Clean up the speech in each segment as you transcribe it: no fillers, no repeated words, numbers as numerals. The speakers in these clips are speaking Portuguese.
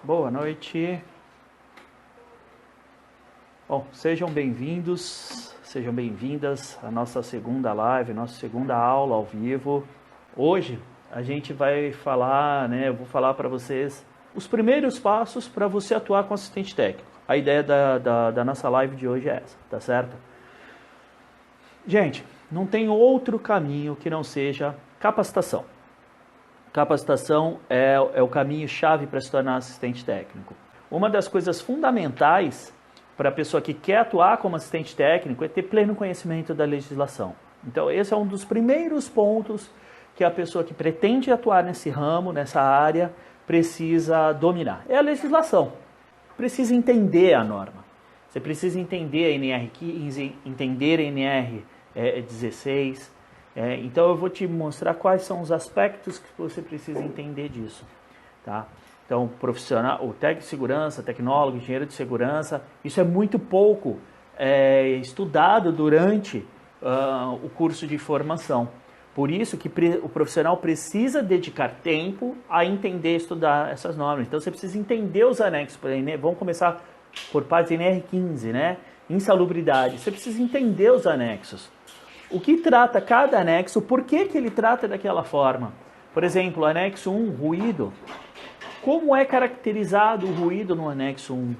Boa noite. Bom, sejam bem-vindos, sejam bem-vindas à nossa segunda live, nossa segunda aula ao vivo. Hoje a gente vai falar, eu vou falar para vocês os primeiros passos para você atuar com assistente técnico. A ideia da nossa live de hoje é essa, tá certo? Gente, não tem outro caminho que não seja capacitação. Capacitação é o caminho-chave para se tornar assistente técnico. Uma das coisas fundamentais para a pessoa que quer atuar como assistente técnico é ter pleno conhecimento da legislação. Então, esse é um dos primeiros pontos que a pessoa que pretende atuar nesse ramo, nessa área, precisa dominar. É a legislação. Precisa entender a norma. Você precisa entender a NR15, entender a NR16. Então eu vou te mostrar quais são os aspectos que você precisa entender disso, tá? Então, profissional, o técnico de segurança, tecnólogo, engenheiro de segurança, isso é muito pouco estudado durante o curso de formação. Por isso que o profissional precisa dedicar tempo a entender e estudar essas normas. Então você precisa entender os anexos. Vamos começar por parte da NR15, né? Insalubridade. Você precisa entender os anexos. O que trata cada anexo, por que ele trata daquela forma? Por exemplo, anexo 1, ruído. Como é caracterizado o ruído no anexo 1?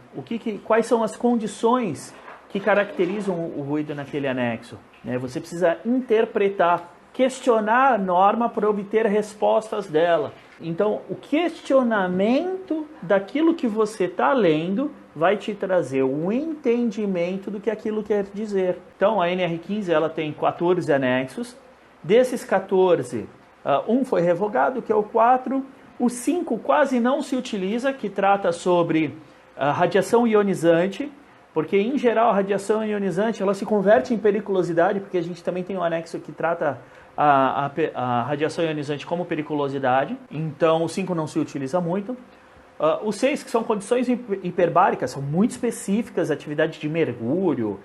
Quais são as condições que caracterizam o ruído naquele anexo? Você precisa interpretar, questionar a norma para obter respostas dela. Então, o questionamento daquilo que você está lendo vai te trazer um entendimento do que aquilo quer dizer. Então, a NR15 ela tem 14 anexos. Desses 14, um foi revogado, que é o 4. O 5 quase não se utiliza, que trata sobre radiação ionizante, porque, em geral, a radiação ionizante ela se converte em periculosidade, porque a gente também tem um anexo que trata a radiação ionizante como periculosidade. Então, o 5 não se utiliza muito. Os 6, que são condições hiperbáricas, são muito específicas, atividade de mergulho,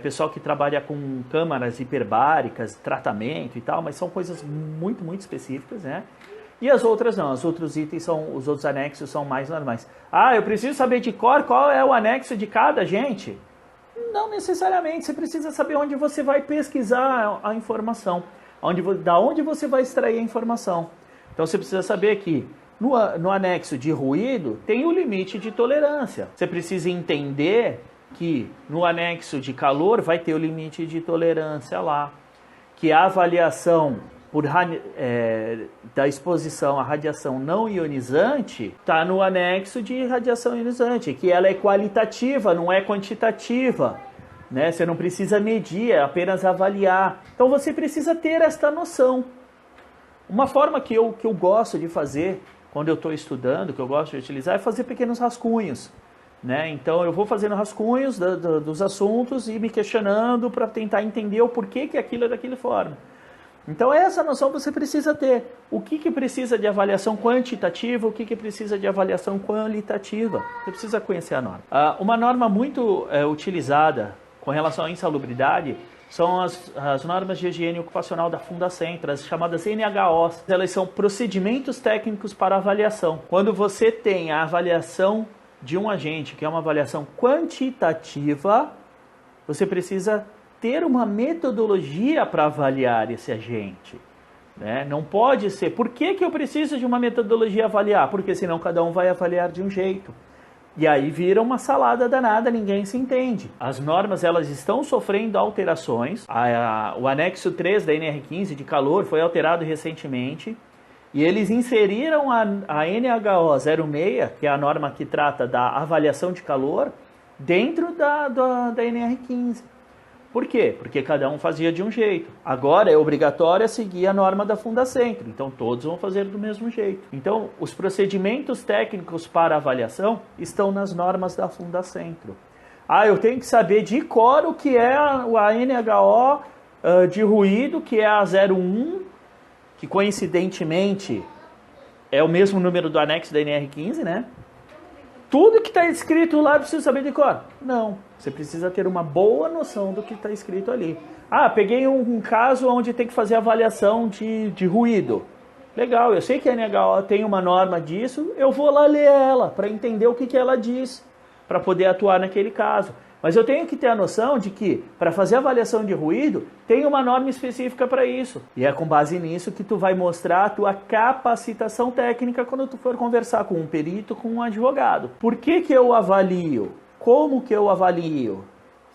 pessoal que trabalha com câmaras hiperbáricas, tratamento e tal, mas são coisas muito, muito específicas, né? E as outras não, os outros itens, os outros anexos são mais normais. Ah, eu preciso saber de cor qual é o anexo de cada agente? Não necessariamente, você precisa saber onde você vai pesquisar a informação, da onde você vai extrair a informação. Então você precisa saber que no anexo de ruído tem o limite de tolerância. Você precisa entender que no anexo de calor vai ter o limite de tolerância lá. Que a avaliação da exposição à radiação não ionizante está no anexo de radiação ionizante. Que ela é qualitativa, não é quantitativa. Você não precisa medir, é apenas avaliar. Então você precisa ter esta noção. Uma forma que eu gosto de fazer quando eu estou estudando, que eu gosto de utilizar, é fazer pequenos rascunhos. Então eu vou fazendo rascunhos dos assuntos e me questionando para tentar entender o porquê que aquilo é daquela forma. Então essa noção você precisa ter. O que precisa de avaliação quantitativa, o que precisa de avaliação qualitativa. Você precisa conhecer a norma. Uma norma muito utilizada com relação à insalubridade são as normas de higiene ocupacional da Fundacentro, as chamadas NHOs. Elas são procedimentos técnicos para avaliação. Quando você tem a avaliação de um agente, que é uma avaliação quantitativa, você precisa ter uma metodologia para avaliar esse agente. Não pode ser, por que eu preciso de uma metodologia avaliar? Porque senão cada um vai avaliar de um jeito. E aí vira uma salada danada, ninguém se entende. As normas elas estão sofrendo alterações. O anexo 3 da NR15 de calor foi alterado recentemente. E eles inseriram a NHO 06, que é a norma que trata da avaliação de calor, dentro da NR15. Por quê? Porque cada um fazia de um jeito. Agora é obrigatório seguir a norma da Fundacentro, então todos vão fazer do mesmo jeito. Então, os procedimentos técnicos para avaliação estão nas normas da Fundacentro. Eu tenho que saber de cor o que é a NHO de ruído, que é a 01, que coincidentemente é o mesmo número do anexo da NR15, né? Tudo que está escrito lá precisa saber de cor? Não, você precisa ter uma boa noção do que está escrito ali. Peguei um caso onde tem que fazer avaliação de ruído. Legal, eu sei que a NHO tem uma norma disso, eu vou lá ler ela para entender o que ela diz, para poder atuar naquele caso. Mas eu tenho que ter a noção de que, para fazer avaliação de ruído, tem uma norma específica para isso. E é com base nisso que tu vai mostrar a tua capacitação técnica quando tu for conversar com um perito, com um advogado. Por que eu avalio? Como que eu avalio?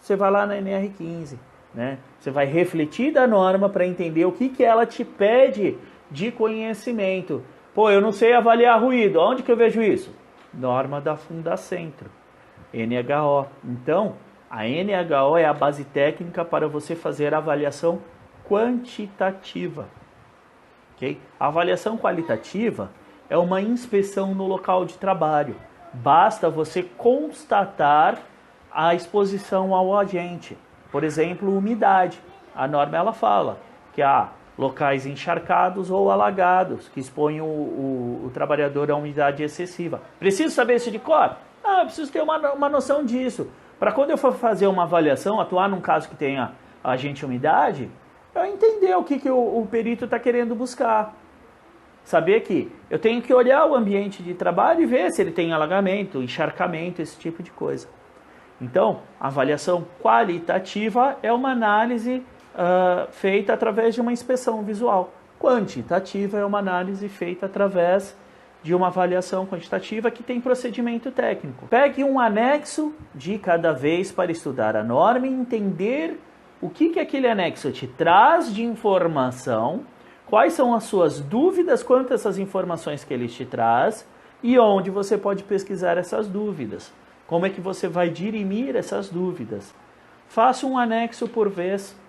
Você vai lá na NR15, né? Você vai refletir da norma para entender o que ela te pede de conhecimento. Pô, eu não sei avaliar ruído. Onde que eu vejo isso? Norma da Fundacentro. NHO. Então, a NHO é a base técnica para você fazer a avaliação quantitativa. Okay? A avaliação qualitativa é uma inspeção no local de trabalho. Basta você constatar a exposição ao agente. Por exemplo, umidade. A norma ela fala que há locais encharcados ou alagados que expõem o trabalhador a umidade excessiva. Preciso saber isso de cor? Eu preciso ter uma noção disso. Para quando eu for fazer uma avaliação, atuar num caso que tenha agente umidade, eu entender o que o perito está querendo buscar. Saber que eu tenho que olhar o ambiente de trabalho e ver se ele tem alagamento, encharcamento, esse tipo de coisa. Então, a avaliação qualitativa é uma análise feita através de uma inspeção visual. Quantitativa é uma análise feita através de uma avaliação quantitativa que tem procedimento técnico. Pegue um anexo de cada vez para estudar a norma e entender o que aquele anexo te traz de informação, quais são as suas dúvidas quanto a essas informações que ele te traz e onde você pode pesquisar essas dúvidas. Como é que você vai dirimir essas dúvidas? Faça um anexo por vez.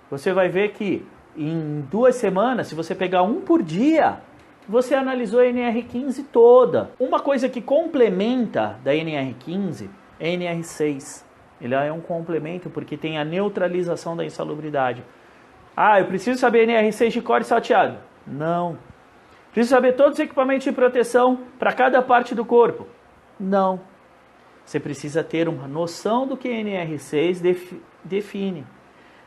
Você vai ver que em 2 semanas, se você pegar um por dia, você analisou a NR15 toda. Uma coisa que complementa da NR15 é a NR6. Ele é um complemento porque tem a neutralização da insalubridade. Eu preciso saber NR6 de cor e salteado. Não. Preciso saber todos os equipamentos de proteção para cada parte do corpo. Não. Você precisa ter uma noção do que a NR6 define.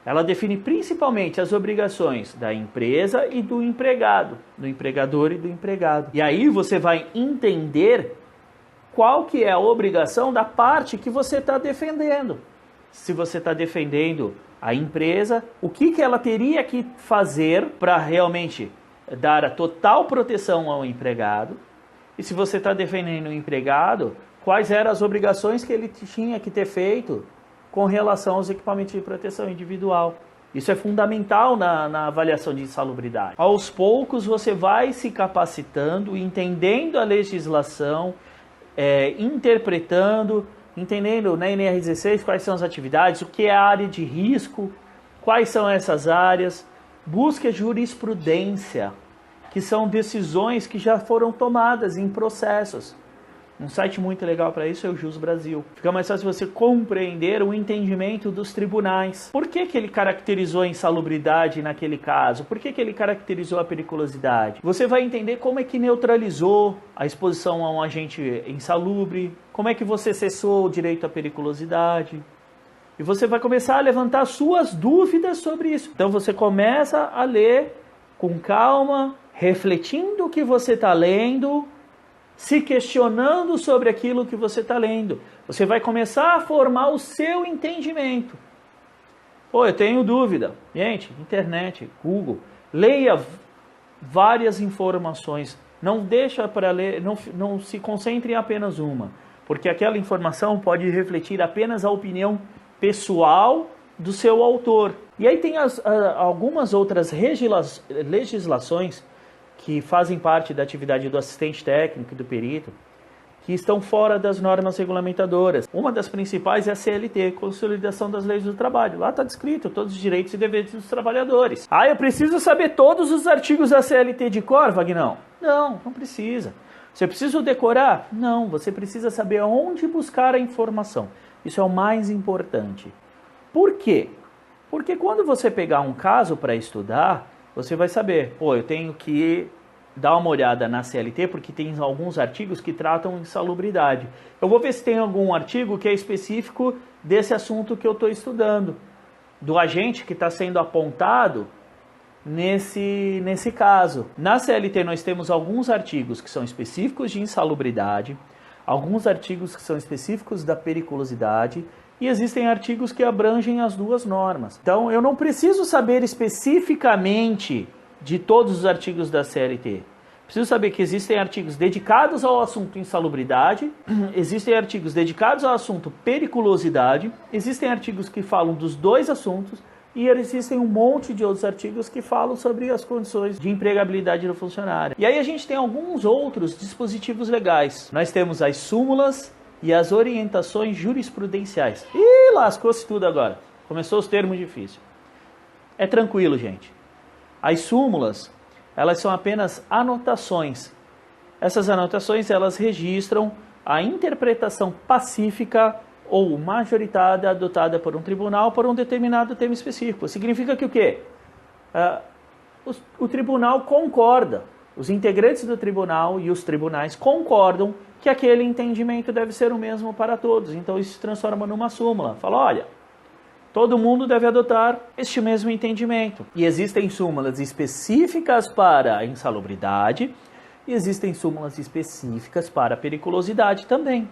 Ela define principalmente as obrigações da empresa e do empregado, do empregador e do empregado. E aí você vai entender qual que é a obrigação da parte que você está defendendo. Se você está defendendo a empresa, o que ela teria que fazer para realmente dar a total proteção ao empregado. E se você está defendendo o empregado, quais eram as obrigações que ele tinha que ter feito com relação aos equipamentos de proteção individual. Isso é fundamental na avaliação de insalubridade. Aos poucos você vai se capacitando, entendendo a legislação, interpretando, entendendo na NR16 quais são as atividades, o que é a área de risco, quais são essas áreas. Busque a jurisprudência, que são decisões que já foram tomadas em processos. Um site muito legal para isso é o Jus Brasil. Fica mais fácil você compreender o entendimento dos tribunais. Por que ele caracterizou a insalubridade naquele caso? Por que ele caracterizou a periculosidade? Você vai entender como é que neutralizou a exposição a um agente insalubre, como é que você cessou o direito à periculosidade. E você vai começar a levantar suas dúvidas sobre isso. Então você começa a ler com calma, refletindo o que você está lendo, se questionando sobre aquilo que você está lendo. Você vai começar a formar o seu entendimento. Eu tenho dúvida. Gente, internet, Google, leia várias informações. Não deixa para ler, não se concentre em apenas uma, porque aquela informação pode refletir apenas a opinião pessoal do seu autor. E aí tem algumas outras legislações que fazem parte da atividade do assistente técnico e do perito, que estão fora das normas regulamentadoras. Uma das principais é a CLT, Consolidação das Leis do Trabalho. Lá está descrito todos os direitos e deveres dos trabalhadores. Eu preciso saber todos os artigos da CLT de cor, Vagnão? Não precisa. Você precisa decorar? Não, você precisa saber onde buscar a informação. Isso é o mais importante. Por quê? Porque quando você pegar um caso para estudar, você vai saber, eu tenho que dar uma olhada na CLT, porque tem alguns artigos que tratam insalubridade. Eu vou ver se tem algum artigo que é específico desse assunto que eu estou estudando. Do agente que está sendo apontado nesse caso. Na CLT nós temos alguns artigos que são específicos de insalubridade, alguns artigos que são específicos da periculosidade e existem artigos que abrangem as duas normas. Então eu não preciso saber especificamente de todos os artigos da CLT. Preciso saber que existem artigos dedicados ao assunto insalubridade, existem artigos dedicados ao assunto periculosidade, existem artigos que falam dos dois assuntos e existem um monte de outros artigos que falam sobre as condições de empregabilidade do funcionário. E aí a gente tem alguns outros dispositivos legais. Nós temos as súmulas e as orientações jurisprudenciais. Ih, lascou-se tudo agora. Começou os termos difíceis. É tranquilo, gente. As súmulas, elas são apenas anotações. Essas anotações, elas registram a interpretação pacífica ou majoritária adotada por um tribunal por um determinado tema específico. Significa que o quê? O tribunal concorda, os integrantes do tribunal e os tribunais concordam que aquele entendimento deve ser o mesmo para todos. Então isso se transforma numa súmula. Fala, olha, todo mundo deve adotar este mesmo entendimento. E existem súmulas específicas para a insalubridade e existem súmulas específicas para a periculosidade também.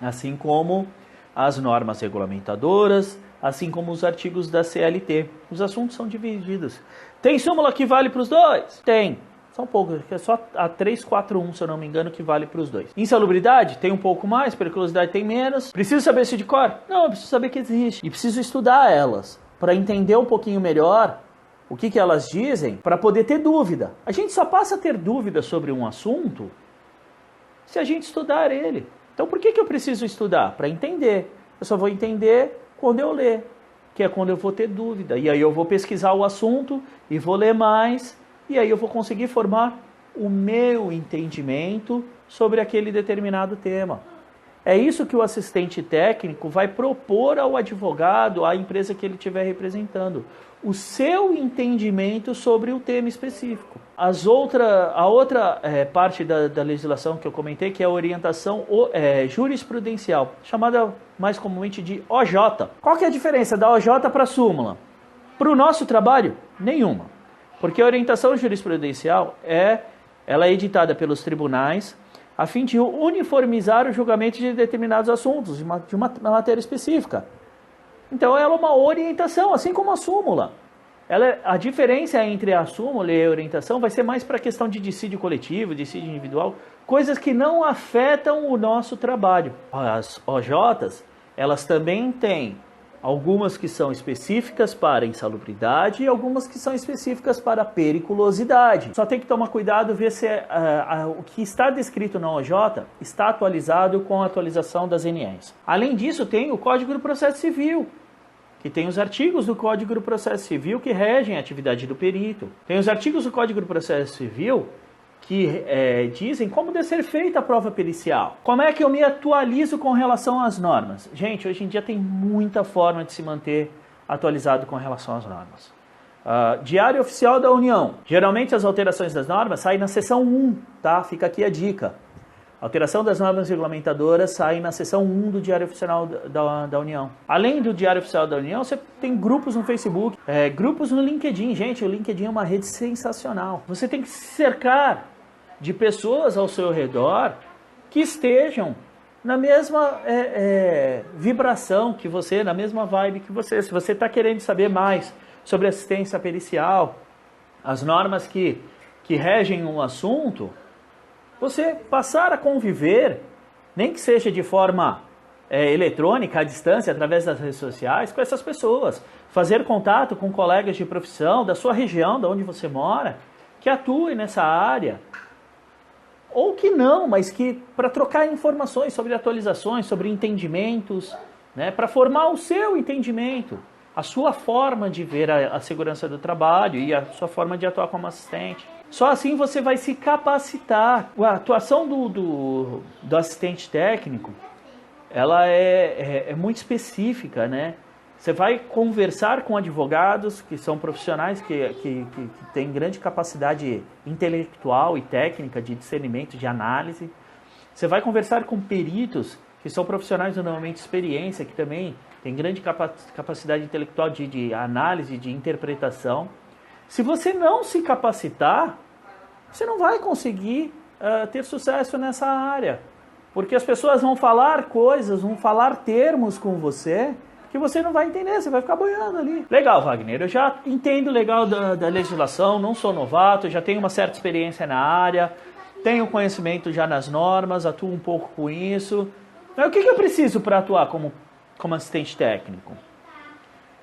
Assim como as normas regulamentadoras, assim como os artigos da CLT. Os assuntos são divididos. Tem súmula que vale para os dois? Tem. São poucos, é só a 341, se eu não me engano, que vale para os dois. Insalubridade tem um pouco mais, periculosidade tem menos. Preciso saber isso de cor? Não, eu preciso saber que existe. E preciso estudar elas, para entender um pouquinho melhor o que elas dizem, para poder ter dúvida. A gente só passa a ter dúvida sobre um assunto se a gente estudar ele. Então por que eu preciso estudar? Para entender. Eu só vou entender quando eu ler, que é quando eu vou ter dúvida. E aí eu vou pesquisar o assunto e vou ler mais, e aí eu vou conseguir formar o meu entendimento sobre aquele determinado tema. É isso que o assistente técnico vai propor ao advogado, à empresa que ele estiver representando. O seu entendimento sobre o tema específico. A outra parte da legislação que eu comentei, que é a orientação jurisprudencial, chamada mais comumente de OJ. Qual que é a diferença da OJ para a súmula? Para o nosso trabalho, nenhuma. Porque a orientação jurisprudencial ela é editada pelos tribunais a fim de uniformizar o julgamento de determinados assuntos, de uma matéria específica. Então ela é uma orientação, assim como a súmula. A diferença entre a súmula e a orientação vai ser mais para a questão de dissídio coletivo, dissídio individual, coisas que não afetam o nosso trabalho. As OJs, elas também têm algumas que são específicas para insalubridade e algumas que são específicas para periculosidade. Só tem que tomar cuidado ver se o que está descrito na OJ está atualizado com a atualização das NEs. Além disso, tem o Código do Processo Civil, que tem os artigos do Código do Processo Civil que regem a atividade do perito. Tem os artigos do Código do Processo Civil que dizem como deve ser feita a prova pericial. Como é que eu me atualizo com relação às normas? Gente, hoje em dia tem muita forma de se manter atualizado com relação às normas. Diário Oficial da União. Geralmente as alterações das normas saem na seção 1, tá? Fica aqui a dica. A alteração das normas regulamentadoras sai na seção 1 do Diário Oficial da União. Além do Diário Oficial da União, você tem grupos no Facebook, grupos no LinkedIn. Gente, o LinkedIn é uma rede sensacional. Você tem que se cercar de pessoas ao seu redor que estejam na mesma vibração que você, na mesma vibe que você. Se você está querendo saber mais sobre assistência pericial, as normas que regem um assunto, você passar a conviver, nem que seja de forma eletrônica, à distância, através das redes sociais, com essas pessoas. Fazer contato com colegas de profissão da sua região, de onde você mora, que atuem nessa área. Ou que não, mas que para trocar informações sobre atualizações, sobre entendimentos, né, para formar o seu entendimento, a sua forma de ver a segurança do trabalho e a sua forma de atuar como assistente. Só assim você vai se capacitar. A atuação do assistente técnico, ela é muito específica, né? Você vai conversar com advogados que são profissionais que têm grande capacidade intelectual e técnica de discernimento, de análise. Você vai conversar com peritos que são profissionais normalmente de experiência, que também têm grande capacidade intelectual de análise, de interpretação. Se você não se capacitar, você não vai conseguir ter sucesso nessa área. Porque as pessoas vão falar coisas, vão falar termos com você que você não vai entender, você vai ficar boiando ali. Legal, Wagner, eu já entendo legal da legislação, não sou novato, já tenho uma certa experiência na área, tenho conhecimento já nas normas, atuo um pouco com isso. Mas o que eu preciso para atuar como assistente técnico?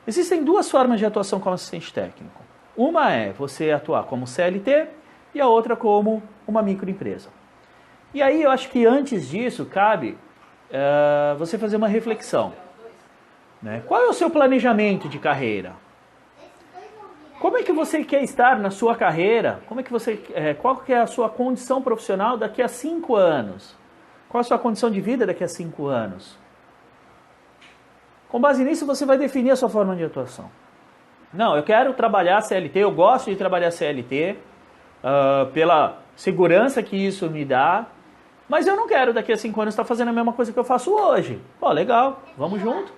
Existem duas formas de atuação como assistente técnico. Uma é você atuar como CLT e a outra como uma microempresa. E aí eu acho que antes disso cabe você fazer uma reflexão. Né? Qual é o seu planejamento de carreira? Como é que você quer estar na sua carreira? Qual que é a sua condição profissional daqui a 5 anos? Qual a sua condição de vida daqui a 5 anos? Com base nisso você vai definir a sua forma de atuação. Não, eu quero trabalhar CLT, eu gosto de trabalhar CLT, pela segurança que isso me dá, mas eu não quero daqui a 5 anos estar fazendo a mesma coisa que eu faço hoje. Pô, legal, vamos junto.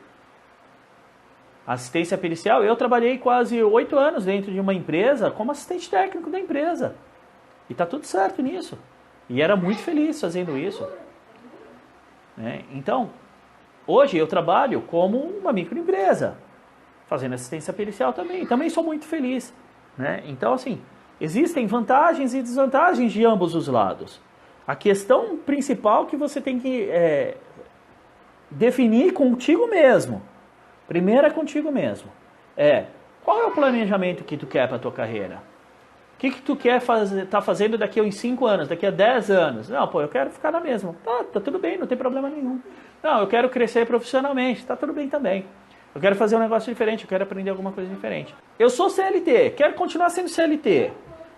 Assistência pericial, eu trabalhei quase 8 anos dentro de uma empresa como assistente técnico da empresa. E tá tudo certo nisso. E era muito feliz fazendo isso. Então, hoje eu trabalho como uma microempresa, fazendo assistência pericial também. Também sou muito feliz. Então, assim, existem vantagens e desvantagens de ambos os lados. A questão principal que você tem que definir contigo mesmo. Primeiro é contigo mesmo. Qual é o planejamento que tu quer para a tua carreira? O que tu quer tá fazendo daqui a 5 anos, daqui a 10 anos? Não, eu quero ficar na mesma. Tá tudo bem, não tem problema nenhum. Não, eu quero crescer profissionalmente, tá tudo bem também. Eu quero fazer um negócio diferente, eu quero aprender alguma coisa diferente. Eu sou CLT, quero continuar sendo CLT.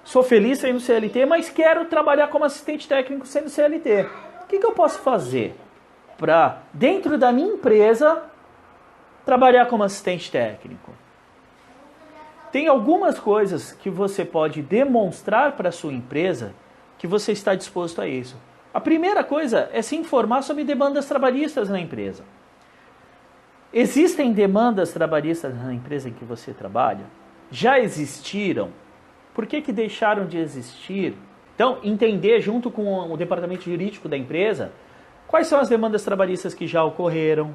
Sou feliz sendo CLT, mas quero trabalhar como assistente técnico sendo CLT. O que eu posso fazer para, dentro da minha empresa, trabalhar como assistente técnico? Tem algumas coisas que você pode demonstrar para a sua empresa que você está disposto a isso. A primeira coisa é se informar sobre demandas trabalhistas na empresa. Existem demandas trabalhistas na empresa em que você trabalha? Já existiram? Por que deixaram de existir? Então, entender junto com o departamento jurídico da empresa quais são as demandas trabalhistas que já ocorreram,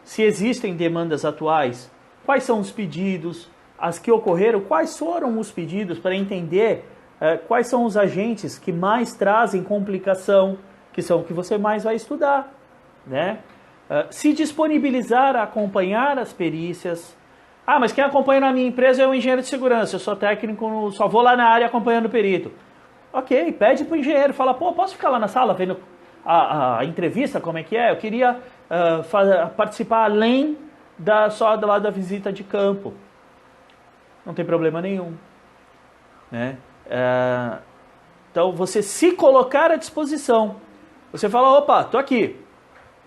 se existem demandas atuais, quais são os pedidos, as que ocorreram, quais foram os pedidos, para entender quais são os agentes que mais trazem complicação, que são o que você mais vai estudar. Se disponibilizar a acompanhar as perícias. Mas quem acompanha na minha empresa é o engenheiro de segurança, eu sou técnico, só vou lá na área acompanhando o perito. Ok, pede para o engenheiro, fala, posso ficar lá na sala vendo a entrevista, como é que é? Eu queria participar além só da visita de campo. Não tem problema nenhum. Então, você se colocar à disposição. Você fala, opa, tô aqui.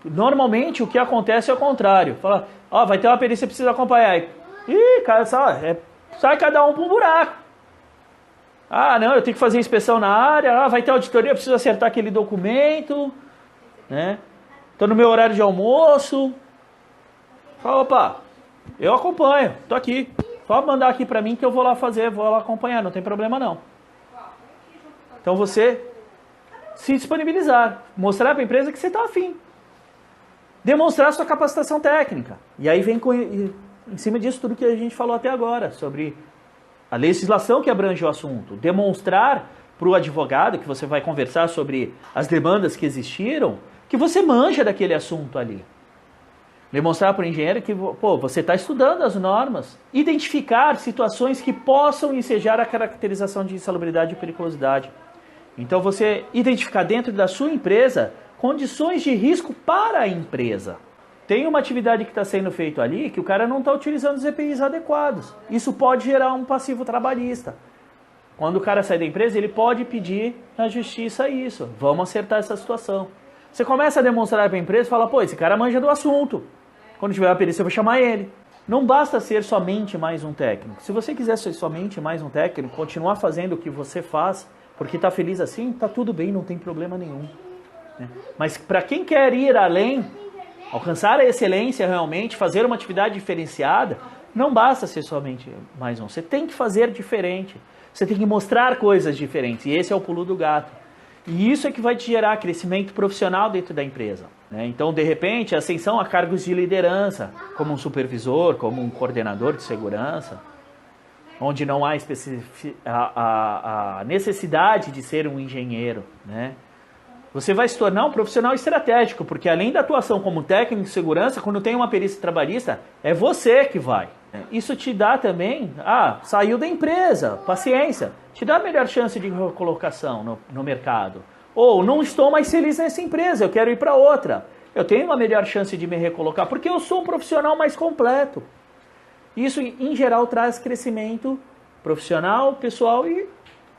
Normalmente, o que acontece é o contrário. Fala, vai ter uma perícia, precisa acompanhar. Cara, sai cada um para um buraco. Não, eu tenho que fazer inspeção na área. Vai ter auditoria, eu preciso acertar aquele documento. Estou no meu horário de almoço. Fala, opa, eu acompanho, tô aqui. Só mandar aqui para mim que eu vou lá fazer, vou lá acompanhar, não tem problema não. Então você se disponibilizar, mostrar para a empresa que você está afim. Demonstrar sua capacitação técnica. E aí vem em cima disso tudo que a gente falou até agora, sobre a legislação que abrange o assunto. Demonstrar para o advogado, que você vai conversar sobre as demandas que existiram, que você manja daquele assunto ali. Demonstrar para o engenheiro que você está estudando as normas. Identificar situações que possam ensejar a caracterização de insalubridade e periculosidade. Então você identificar dentro da sua empresa condições de risco para a empresa. Tem uma atividade que está sendo feita ali que o cara não está utilizando os EPIs adequados. Isso pode gerar um passivo trabalhista. Quando o cara sai da empresa, ele pode pedir na justiça isso. Vamos acertar essa situação. Você começa a demonstrar para a empresa e fala, esse cara manja do assunto. Quando tiver a perícia, eu vou chamar ele. Não basta ser somente mais um técnico. Se você quiser ser somente mais um técnico, continuar fazendo o que você faz, porque está feliz assim, está tudo bem, não tem problema nenhum. Mas para quem quer ir além, alcançar a excelência realmente, fazer uma atividade diferenciada, Não basta ser somente mais um. Você tem que fazer diferente. Você tem que mostrar coisas diferentes. E esse é o pulo do gato. E isso é que vai te gerar crescimento profissional dentro da empresa, né? Então, de repente, ascensão a cargos de liderança, como um supervisor, como um coordenador de segurança, onde não há a necessidade de ser um engenheiro, né? Você vai se tornar um profissional estratégico, porque além da atuação como técnico de segurança, quando tem uma perícia trabalhista, é você que vai. Isso te dá também, saiu da empresa, paciência, te dá a melhor chance de recolocação no mercado. Ou, não estou mais feliz nessa empresa, eu quero ir para outra. Eu tenho uma melhor chance de me recolocar, porque eu sou um profissional mais completo. Isso, em geral, traz crescimento profissional, pessoal e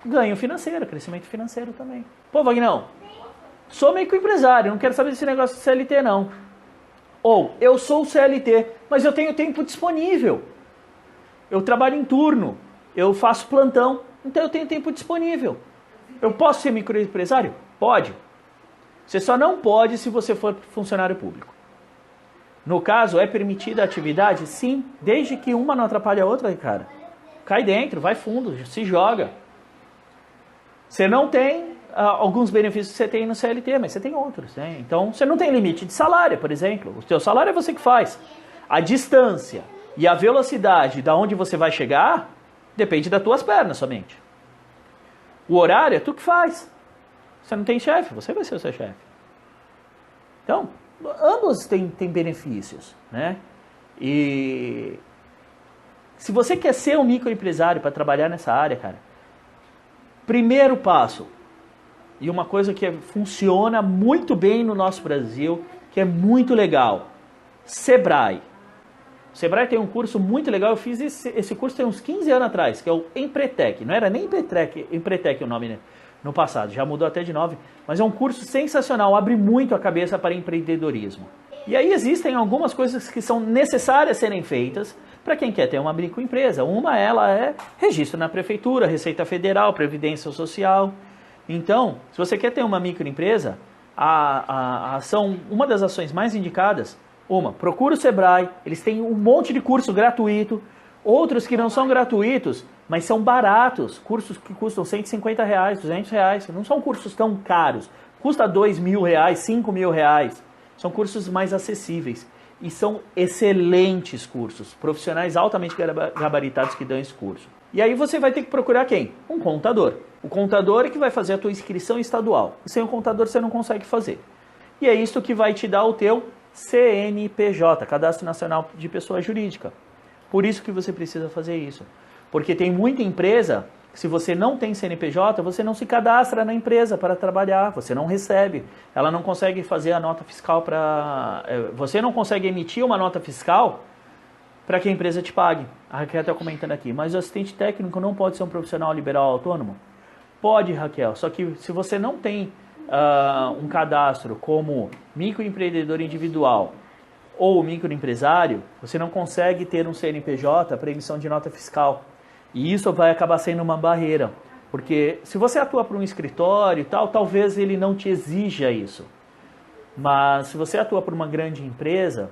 ganho financeiro, crescimento financeiro também. Pô, Vagnão, sou microempresário, não quero saber desse negócio de CLT não. Ou, eu sou CLT, mas eu tenho tempo disponível. Eu trabalho em turno, eu faço plantão, então eu tenho tempo disponível. Eu posso ser microempresário? Pode. Você só não pode se você for funcionário público. No caso, é permitida a atividade? Sim, desde que uma não atrapalhe a outra, cara. Cai dentro, vai fundo, se joga. Você não tem alguns benefícios que você tem no CLT, mas você tem outros, né? Então, você não tem limite de salário, por exemplo. O seu salário é você que faz. A distância e a velocidade da onde você vai chegar depende das tuas pernas somente. O horário é tu que faz. Você não tem chefe, você vai ser o seu chefe. Então, ambos têm benefícios, né? E se você quer ser um microempresário para trabalhar nessa área, cara, primeiro passo, e uma coisa que funciona muito bem no nosso Brasil, que é muito legal, Sebrae. O Sebrae tem um curso muito legal, eu fiz esse curso tem uns 15 anos atrás, que é o Empretec. Não era nem Empretec o nome, né, no passado, já mudou até de nome, mas é um curso sensacional, abre muito a cabeça para empreendedorismo. E aí existem algumas coisas que são necessárias serem feitas para quem quer ter uma microempresa. Uma, ela é registro na prefeitura, Receita Federal, Previdência Social. Então, se você quer ter uma microempresa, uma das ações mais indicadas, procura o Sebrae, eles têm um monte de curso gratuito, outros que não são gratuitos, mas são baratos, cursos que custam R$150, R$200, não são cursos tão caros, custa R$2.000, R$5.000, são cursos mais acessíveis e são excelentes cursos, profissionais altamente gabaritados que dão esse curso. E aí você vai ter que procurar quem? Um contador. O contador é que vai fazer a tua inscrição estadual. E sem o contador você não consegue fazer. E é isso que vai te dar o teu CNPJ, Cadastro Nacional de Pessoa Jurídica. Por isso que você precisa fazer isso. Porque tem muita empresa, se você não tem CNPJ, você não se cadastra na empresa para trabalhar, você não recebe. Ela não consegue fazer a nota fiscal para... Você não consegue emitir uma nota fiscal para que a empresa te pague. A Raquel está comentando aqui, mas o assistente técnico não pode ser um profissional liberal autônomo? Pode, Raquel, só que se você não tem um cadastro como microempreendedor individual ou microempresário, você não consegue ter um CNPJ para emissão de nota fiscal. E isso vai acabar sendo uma barreira, porque se você atua para um escritório e tal, talvez ele não te exija isso. Mas se você atua para uma grande empresa,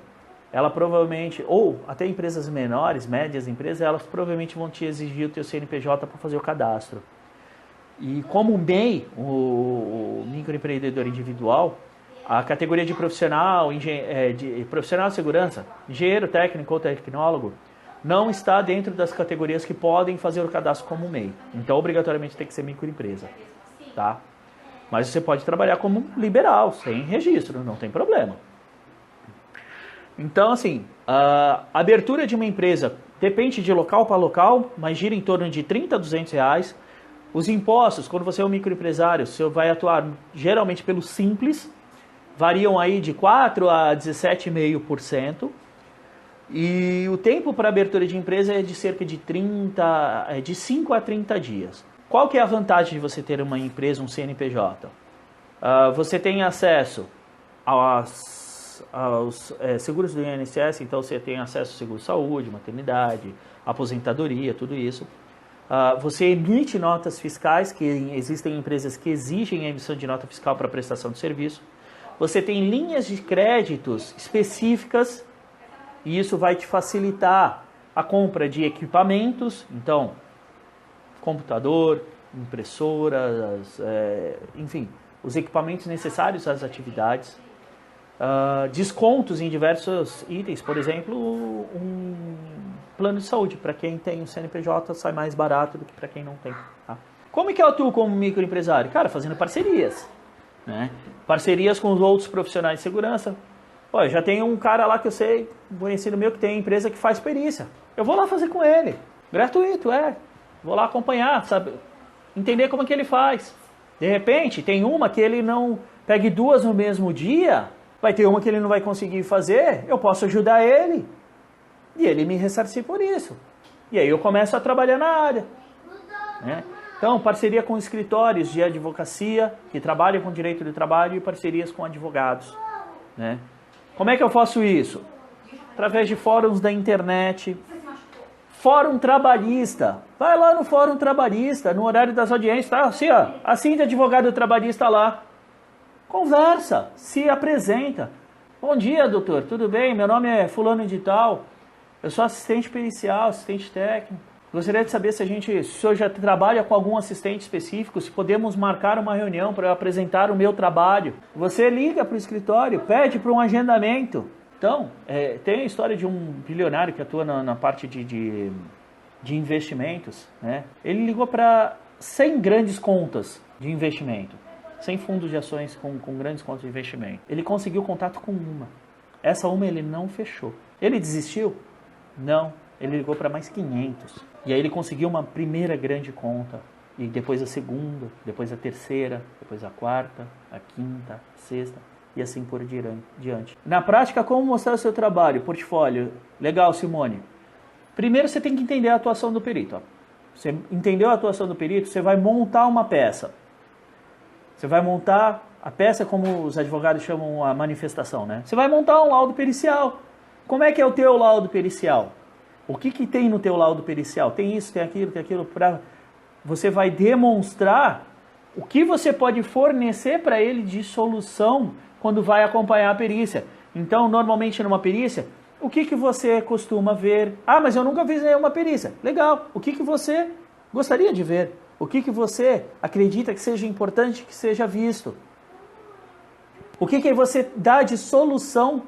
ela provavelmente, ou até empresas menores, médias empresas, elas provavelmente vão te exigir o teu CNPJ para fazer o cadastro. E como MEI, o microempreendedor individual, a categoria de profissional, profissional de segurança, engenheiro técnico ou tecnólogo, não está dentro das categorias que podem fazer o cadastro como MEI. Então, obrigatoriamente tem que ser microempresa, tá? Mas você pode trabalhar como liberal, sem registro, não tem problema. Então, assim, a abertura de uma empresa depende de local para local, mas gira em torno de R$30 a R$200. Os impostos, quando você é um microempresário, você vai atuar geralmente pelo Simples, variam aí de 4% a 17,5%. E o tempo para abertura de empresa é de cerca de 5 a 30 dias. Qual que é a vantagem de você ter uma empresa, um CNPJ? Você tem acesso aos seguros do INSS, então você tem acesso ao seguro-saúde, maternidade, aposentadoria, tudo isso. Você emite notas fiscais, que existem empresas que exigem a emissão de nota fiscal para prestação de serviço. Você tem linhas de créditos específicas e isso vai te facilitar a compra de equipamentos, então, computador, impressoras, enfim, os equipamentos necessários às atividades, descontos em diversos itens, por exemplo, um plano de saúde, para quem tem um CNPJ sai mais barato do que para quem não tem. Tá? Como é que eu atuo como microempresário? Cara, fazendo parcerias, né? Parcerias com os outros profissionais de segurança. Olha, já tem um cara lá que eu sei, conhecido meu, que tem empresa que faz perícia. Eu vou lá fazer com ele, gratuito, vou lá acompanhar, sabe? Entender como é que ele faz. De repente, tem uma que ele não pegue 2 no mesmo dia, vai ter uma que ele não vai conseguir fazer, eu posso ajudar ele. E ele me ressarcir por isso. E aí eu começo a trabalhar na área. Né? Então, parceria com escritórios de advocacia, que trabalham com direito de trabalho, e parcerias com advogados. Né? Como é que eu faço isso? Através de fóruns da internet. Fórum trabalhista. Vai lá no fórum trabalhista, no horário das audiências, tá? Assim, ó, assim de advogado trabalhista lá. Conversa, se apresenta. Bom dia, doutor, tudo bem? Meu nome é fulano de tal. Eu sou assistente pericial, assistente técnico. Gostaria de saber se o senhor já trabalha com algum assistente específico, se podemos marcar uma reunião para eu apresentar o meu trabalho. Você liga para o escritório, pede para um agendamento. Então, tem a história de um bilionário que atua na parte de investimentos. Né? Ele ligou para 100 grandes contas de investimento, 100 fundos de ações com grandes contas de investimento. Ele conseguiu contato com uma. Essa uma ele não fechou. Ele desistiu? Não. Ele ligou para mais 500. E aí ele conseguiu uma primeira grande conta. E depois a segunda, depois a terceira, depois a quarta, a quinta, a sexta. E assim por diante. Na prática, como mostrar o seu trabalho, portfólio? Legal, Simone. Primeiro você tem que entender a atuação do perito. Ó. Você entendeu a atuação do perito, você vai montar uma peça. Você vai montar a peça, como os advogados chamam a manifestação, né? Você vai montar um laudo pericial. Como é que é o teu laudo pericial? O que tem no teu laudo pericial? Tem isso, tem aquilo, Você vai demonstrar o que você pode fornecer para ele de solução quando vai acompanhar a perícia. Então, normalmente numa perícia, o que você costuma ver? Ah, mas eu nunca fiz nenhuma perícia. Legal. O que você gostaria de ver? O que você acredita que seja importante que seja visto? O que você dá de solução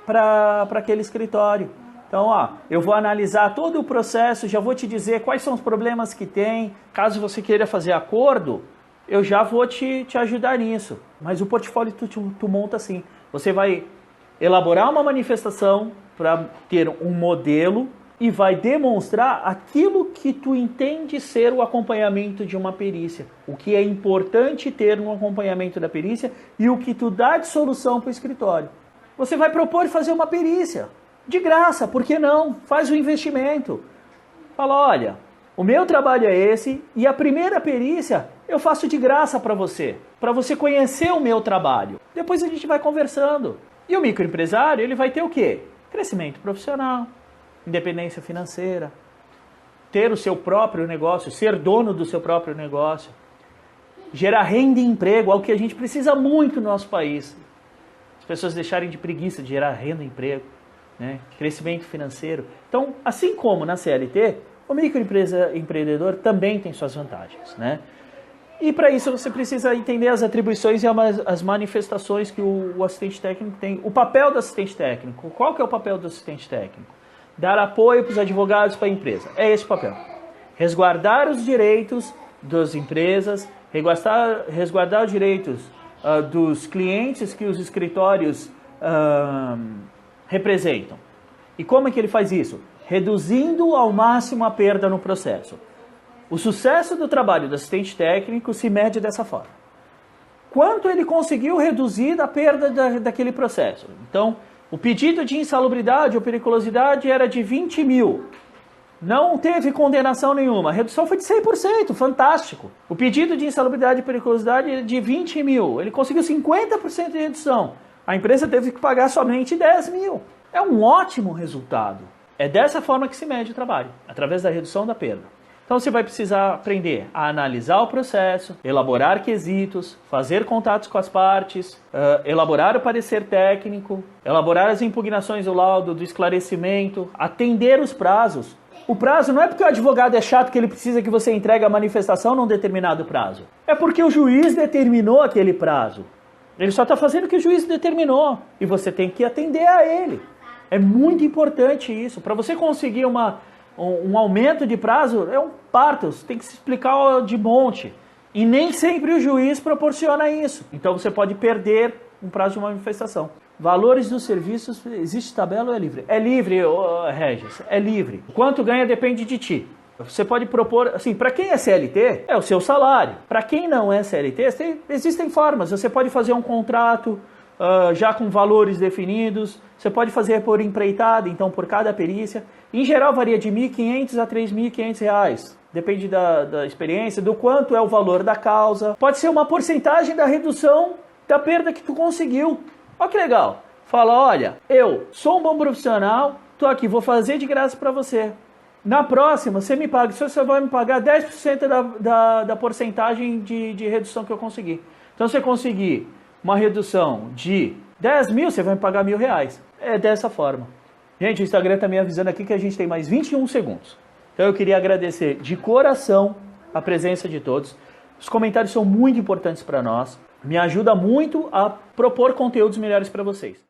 para aquele escritório? Então, eu vou analisar todo o processo, já vou te dizer quais são os problemas que tem. Caso você queira fazer acordo, eu já vou te ajudar nisso. Mas o portfólio tu monta assim. Você vai elaborar uma manifestação para ter um modelo e vai demonstrar aquilo que tu entende ser o acompanhamento de uma perícia. O que é importante ter no acompanhamento da perícia e o que tu dá de solução para o escritório. Você vai propor fazer uma perícia. De graça, por que não? Faz o investimento. Fala, olha, o meu trabalho é esse e a primeira perícia eu faço de graça para você conhecer o meu trabalho. Depois a gente vai conversando. E o microempresário, ele vai ter o quê? Crescimento profissional, independência financeira, ter o seu próprio negócio, ser dono do seu próprio negócio, gerar renda e emprego, algo que a gente precisa muito no nosso país. As pessoas deixarem de preguiça de gerar renda e emprego. Né? Crescimento financeiro. Então, assim como na CLT, o microempreendedor também tem suas vantagens. Né? E para isso você precisa entender as atribuições e as manifestações que o assistente técnico tem. O papel do assistente técnico. Qual que é o papel do assistente técnico? Dar apoio para os advogados, para a empresa. É esse o papel. Resguardar os direitos das empresas, resguardar os direitos dos clientes que os escritórios representam. E como é que ele faz isso? Reduzindo ao máximo a perda no processo. O sucesso do trabalho do assistente técnico se mede dessa forma. Quanto ele conseguiu reduzir a perda daquele processo? Então, o pedido de insalubridade ou periculosidade era de 20 mil. Não teve condenação nenhuma. A redução foi de 100%, fantástico. O pedido de insalubridade e periculosidade era de 20 mil. Ele conseguiu 50% de redução. A empresa teve que pagar somente 10 mil. É um ótimo resultado. É dessa forma que se mede o trabalho, através da redução da perda. Então você vai precisar aprender a analisar o processo, elaborar quesitos, fazer contatos com as partes, elaborar o parecer técnico, elaborar as impugnações do laudo, do esclarecimento, atender os prazos. O prazo não é porque o advogado é chato que ele precisa que você entregue a manifestação num determinado prazo. É porque o juiz determinou aquele prazo. Ele só está fazendo o que o juiz determinou e você tem que atender a ele. É muito importante isso. Para você conseguir um aumento de prazo, é um parto, você tem que se explicar de monte. E nem sempre o juiz proporciona isso. Então você pode perder um prazo de uma manifestação. Valores dos serviços, existe tabela ou é livre? É livre, Regis, é livre. O quanto ganha depende de ti. Você pode propor, assim, para quem é CLT, é o seu salário. Para quem não é CLT, existem formas. Você pode fazer um contrato já com valores definidos. Você pode fazer por empreitada, então por cada perícia. Em geral varia de R$ 1.500 a R$ 3.500. Depende da experiência, do quanto é o valor da causa. Pode ser uma porcentagem da redução da perda que tu conseguiu. Olha que legal. Fala, olha, eu sou um bom profissional, tô aqui, vou fazer de graça para você. Na próxima, você me paga, você vai me pagar 10% da porcentagem de redução que eu consegui. Então, se você conseguir uma redução de 10 mil, você vai me pagar R$ 1.000. É dessa forma. Gente, o Instagram está me avisando aqui que a gente tem mais 21 segundos. Então, eu queria agradecer de coração a presença de todos. Os comentários são muito importantes para nós. Me ajuda muito a propor conteúdos melhores para vocês.